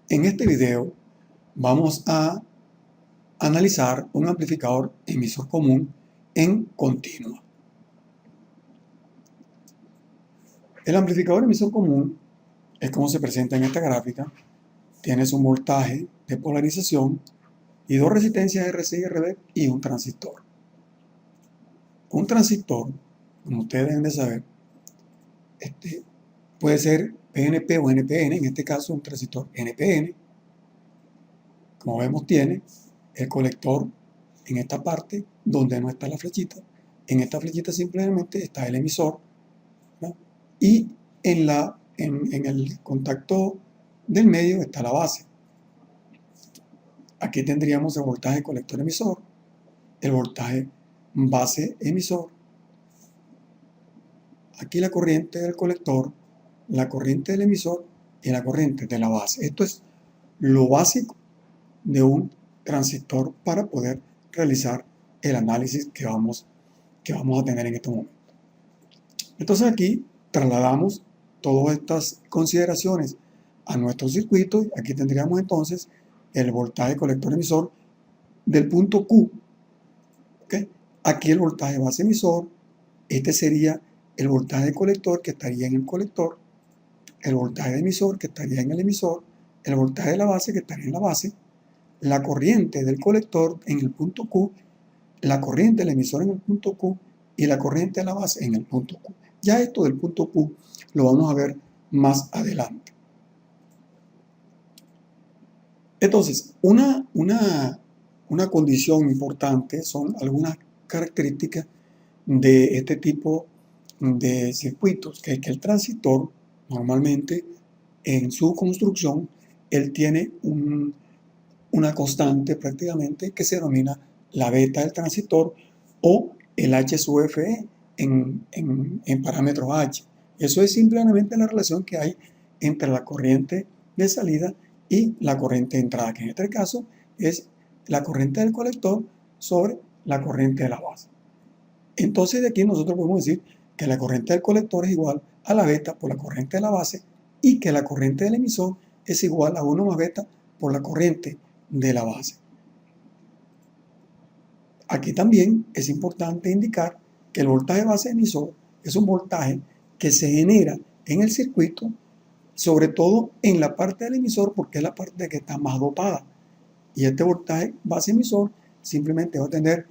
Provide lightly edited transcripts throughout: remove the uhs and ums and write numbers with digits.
En este video vamos a analizar un amplificador emisor común en continua. El amplificador emisor común es como se presenta en esta gráfica. Tienes un voltaje de polarización y dos resistencias RC y RB y un transistor. Un transistor, como ustedes deben de saber, puede ser PNP o NPN, en este caso un transistor NPN. Como vemos, tiene el colector en esta parte donde no está la flechita. En esta flechita simplemente está el emisor, ¿no? Y en el contacto del medio está la base. Aquí tendríamos el voltaje colector emisor, el voltaje base emisor, aquí la corriente del colector, la corriente del emisor y la corriente de la base. Esto es lo básico de un transistor para poder realizar el análisis que vamos a tener en este momento. Entonces aquí trasladamos todas estas consideraciones a nuestro circuito. Aquí tendríamos entonces el voltaje colector emisor del punto Q. ¿Okay? Aquí el voltaje base emisor. Este sería el voltaje de colector que estaría en el colector, el voltaje de emisor que estaría en el emisor, el voltaje de la base que estaría en la base, la corriente del colector en el punto Q, la corriente del emisor en el punto Q y la corriente de la base en el punto Q. Ya esto del punto Q lo vamos a ver más adelante. Entonces, una condición importante son algunas características de este tipo de circuitos, que es que el transistor normalmente en su construcción él tiene una constante prácticamente que se denomina la beta del transistor o el H sub Fe en parámetros H. Eso es simplemente la relación que hay entre la corriente de salida y la corriente de entrada, que en este caso es la corriente del colector sobre la corriente de la base. Entonces de aquí nosotros podemos decir que la corriente del colector es igual a la beta por la corriente de la base y que la corriente del emisor es igual a 1 más beta por la corriente de la base. Aquí también es importante indicar que el voltaje base emisor es un voltaje que se genera en el circuito, sobre todo en la parte del emisor, porque es la parte que está más dopada. Y este voltaje base emisor simplemente va a tener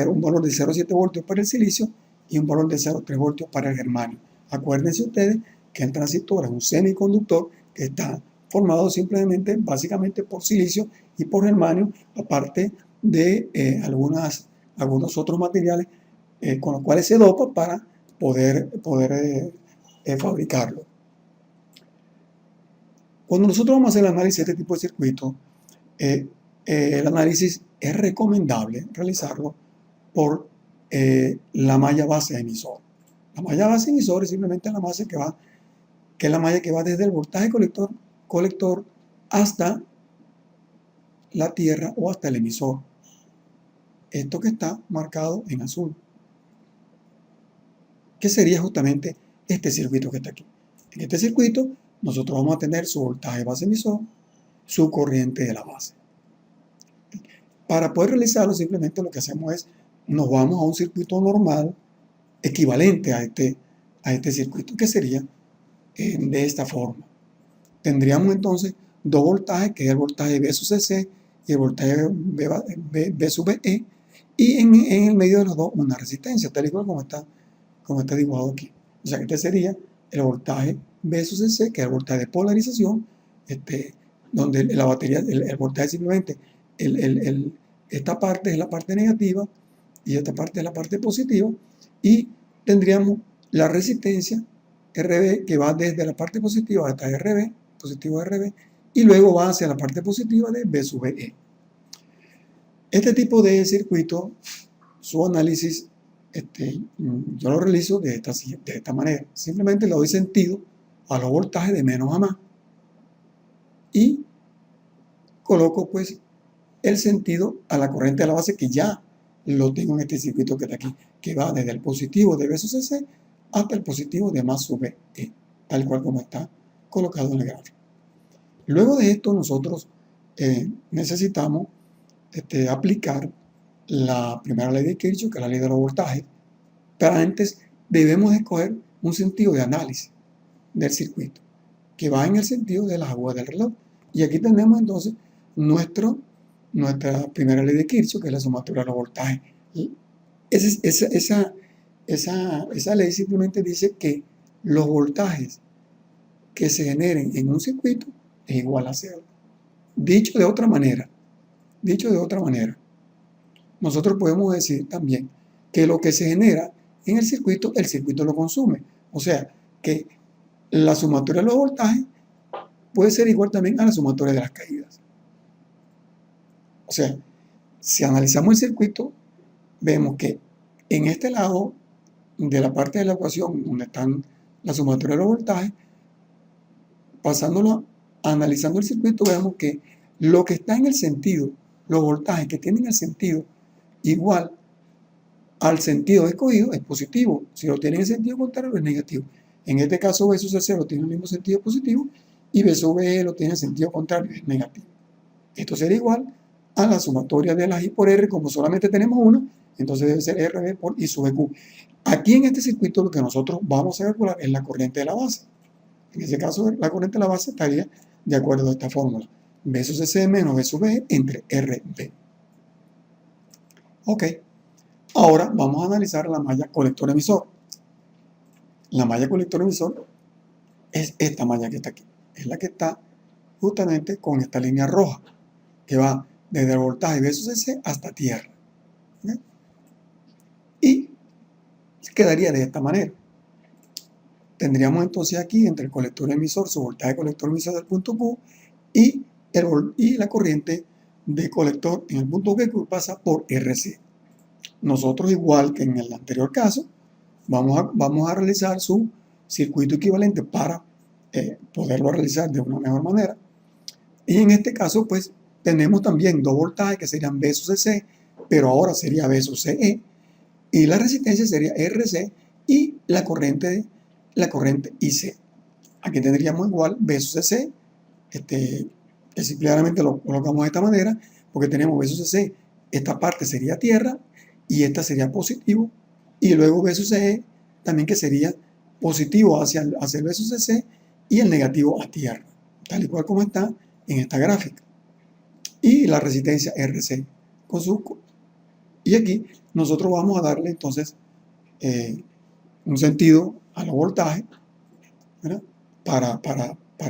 un valor de 0,7 voltios para el silicio y un valor de 0,3 voltios para el germanio. Acuérdense ustedes que el transistor es un semiconductor que está formado simplemente, básicamente por silicio y por germanio, aparte de algunos otros materiales con los cuales se dopa para poder fabricarlo. Cuando nosotros vamos a hacer el análisis de este tipo de circuitos, el análisis es recomendable realizarlo por la malla base emisor. La malla base emisor es simplemente la malla que va desde el voltaje colector hasta la tierra o hasta el emisor. Esto que está marcado en azul, que sería justamente este circuito que está aquí. En este circuito nosotros vamos a tener su voltaje base emisor, su corriente de la base. Para poder realizarlo simplemente lo que hacemos es nos vamos a un circuito normal equivalente a este circuito, que sería de esta forma. Tendríamos entonces dos voltajes, que es el voltaje V sub CC y el voltaje V sub E, y en el medio de los dos una resistencia, tal y cual como está dibujado aquí. O sea que este sería el voltaje V sub CC, que es el voltaje de polarización, donde la batería, el voltaje simplemente, esta parte es la parte negativa y esta parte es la parte positiva, y tendríamos la resistencia RB que va desde la parte positiva hasta RB, positivo RB, y luego va hacia la parte positiva de V sub E. Este tipo de circuito, su análisis, yo lo realizo de esta manera. Simplemente le doy sentido a los voltajes de menos a más y coloco pues el sentido a la corriente de la base, que ya lo tengo en este circuito que está aquí, que va desde el positivo de V sub CC hasta el positivo de más sub E, tal cual como está colocado en el gráfico. Luego de esto nosotros necesitamos aplicar la primera ley de Kirchhoff, que es la ley de los voltajes, pero antes debemos escoger un sentido de análisis del circuito, que va en el sentido de las agujas del reloj. Y aquí tenemos entonces nuestra primera ley de Kirchhoff, que es la sumatoria de los voltajes. Y esa ley simplemente dice que los voltajes que se generen en un circuito es igual a cero. Dicho de otra manera, nosotros podemos decir también que lo que se genera en el circuito lo consume. O sea, que la sumatoria de los voltajes puede ser igual también a la sumatoria de las caídas. O sea, si analizamos el circuito, vemos que en este lado de la parte de la ecuación donde están la sumatoria de los voltajes, analizando el circuito, vemos que lo que está en el sentido, los voltajes que tienen el sentido igual al sentido escogido es positivo. Si lo tienen en sentido contrario es negativo. En este caso B sub C0 tiene el mismo sentido positivo y B sub E lo tiene en sentido contrario, es negativo. Esto sería igual a la sumatoria de las I por R, como solamente tenemos una, entonces debe ser RB por I sub Q. Aquí en este circuito lo que nosotros vamos a calcular es la corriente de la base. En ese caso la corriente de la base estaría de acuerdo a esta fórmula. B sub C menos B sub E entre RB. Ok. Ahora vamos a analizar la malla colector-emisor. La malla colector-emisor es esta malla que está aquí. Es la que está justamente con esta línea roja, que va desde el voltaje B sub C hasta tierra. ¿Okay? Y quedaría de esta manera. Tendríamos entonces aquí entre el colector-emisor, su voltaje colector-emisor del punto Q y la corriente de colector en el punto Q que pasa por RC. Nosotros, igual que en el anterior caso, vamos a realizar su circuito equivalente para poderlo realizar de una mejor manera. Y en este caso, pues, tenemos también dos voltajes que serían B sub C, pero ahora sería B sub CE, y la resistencia sería RC y la corriente IC. Aquí tendríamos igual B sub C, que simplemente lo colocamos de esta manera, porque tenemos B sub C, esta parte sería tierra, y esta sería positivo, y luego B sub CE también, que sería positivo hacia el B sub C y el negativo a tierra, tal y cual como está en esta gráfica. Y la resistencia RC con su... Y aquí nosotros vamos a darle entonces un sentido a los voltajes, ¿verdad? Para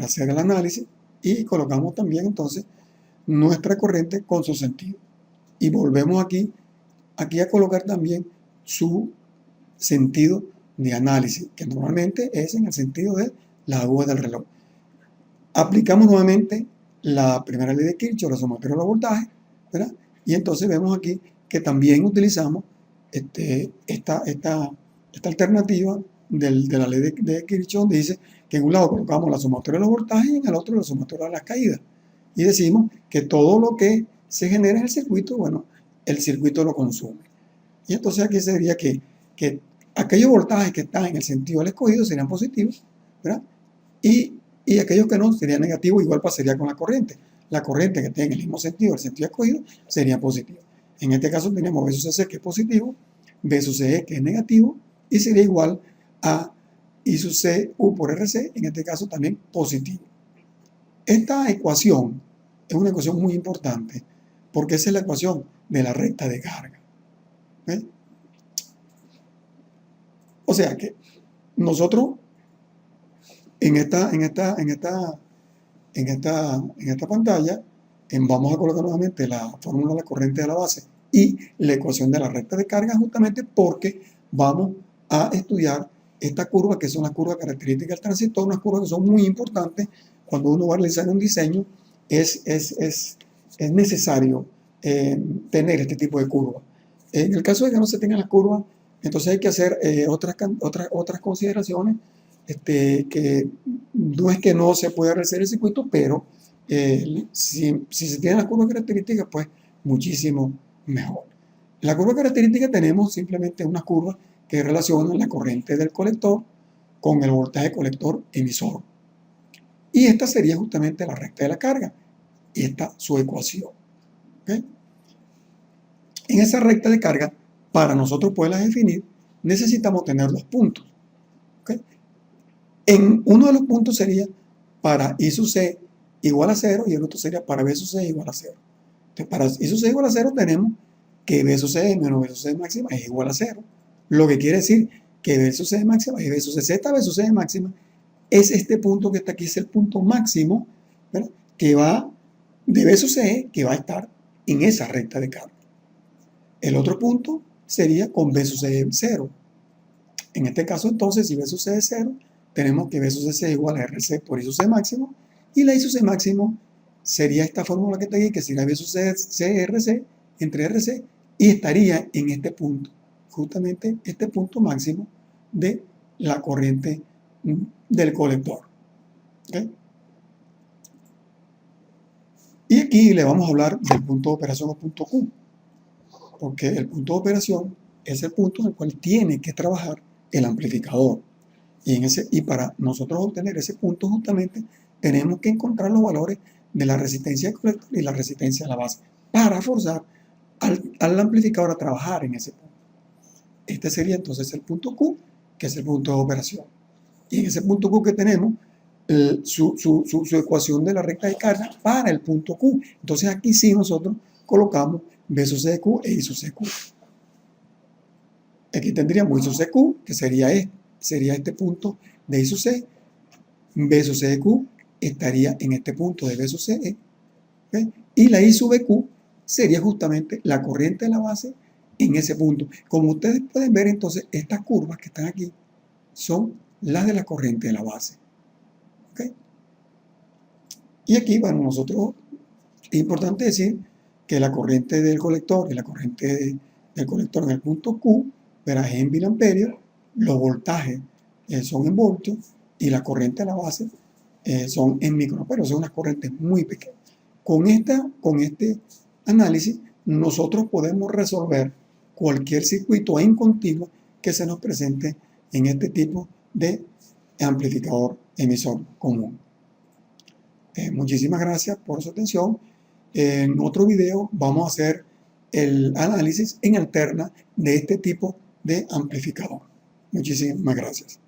hacer el análisis, y colocamos también entonces nuestra corriente con su sentido. Y volvemos aquí a colocar también su sentido de análisis, que normalmente es en el sentido de la aguja del reloj. Aplicamos nuevamente la primera ley de Kirchhoff, la sumatoria de los voltajes, ¿verdad? Y entonces vemos aquí que también utilizamos esta alternativa de la ley de Kirchhoff, donde dice que en un lado colocamos la sumatoria de los voltajes y en el otro la sumatoria de las caídas. Y decimos que todo lo que se genera en el circuito, bueno, el circuito lo consume. Y entonces aquí sería que aquellos voltajes que están en el sentido del escogido serían positivos, ¿verdad? Y aquellos que no serían negativos, igual pasaría con la corriente. La corriente que tenga el mismo sentido, el sentido escogido, sería positiva. En este caso tenemos B sub C, que es positivo, B sub CE, que es negativo, y sería igual a I sub C U por RC, en este caso también positivo. Esta ecuación es una ecuación muy importante, porque esa es la ecuación de la recta de carga. ¿Ves? O sea que nosotros en esta pantalla vamos a colocar nuevamente la fórmula de la corriente de la base y la ecuación de la recta de carga, justamente porque vamos a estudiar esta curva, que son las curvas características del transistor, unas curvas que son muy importantes cuando uno va a realizar un diseño. Es necesario tener este tipo de curvas. En el caso de que no se tengan las curvas, entonces hay que hacer otras consideraciones, que no es que no se pueda realizar el circuito, pero si se tienen las curvas características, pues muchísimo mejor. En la curva característica tenemos simplemente unas curvas que relacionan la corriente del colector con el voltaje colector emisor. Y esta sería justamente la recta de la carga. Y esta su ecuación. ¿Okay? En esa recta de carga, para nosotros poderla definir, necesitamos tener dos puntos. ¿Okay? En uno de los puntos sería para I sub C igual a 0 y el otro sería para B sub C igual a 0. Entonces, para I sub C igual a 0 tenemos que B sub C menos B sub C máxima es igual a 0. Lo que quiere decir que B sub C máxima y B sub C, Z B sub C máxima es este punto que está aquí, es el punto máximo, ¿verdad? Que va de B sub C, que va a estar en esa recta de carga. El otro punto sería con B sub C 0. En este caso, entonces, si B sub C es 0, tenemos que B sub C es igual a RC por I sub C máximo, y la I sub C máximo sería esta fórmula que está aquí, que sería B sub C RC entre RC, y estaría en este punto, justamente este punto máximo de la corriente del colector. ¿Okay? Y aquí le vamos a hablar del punto de operación o punto Q, porque el punto de operación es el punto en el cual tiene que trabajar el amplificador. Y para nosotros obtener ese punto justamente tenemos que encontrar los valores de la resistencia del colector y la resistencia a la base para forzar al amplificador a trabajar en ese punto. Este sería entonces el punto Q, que es el punto de operación. Y en ese punto Q que tenemos, su ecuación de la recta de carga para el punto Q. Entonces aquí sí nosotros colocamos B sub C de Q e I sub C de Q. Aquí tendríamos I sub C de Q, que sería este punto de I sub C. B sub C de Q estaría en este punto de B sub C. ¿Okay? Y la I sub Q sería justamente la corriente de la base en ese punto. Como ustedes pueden ver, entonces, estas curvas que están aquí son las de la corriente de la base. ¿Okay? Y aquí, bueno, nosotros, es importante decir que la corriente del colector y la corriente del colector en el punto Q, verás, es en miliamperios, los voltajes son en voltios y la corriente de la base son en microamperios, son unas corrientes muy pequeñas. Con este análisis, nosotros podemos resolver cualquier circuito en continuo que se nos presente en este tipo de amplificador emisor común. Muchísimas gracias por su atención. En otro video vamos a hacer el análisis en alterna de este tipo de amplificador. Muchísimas gracias.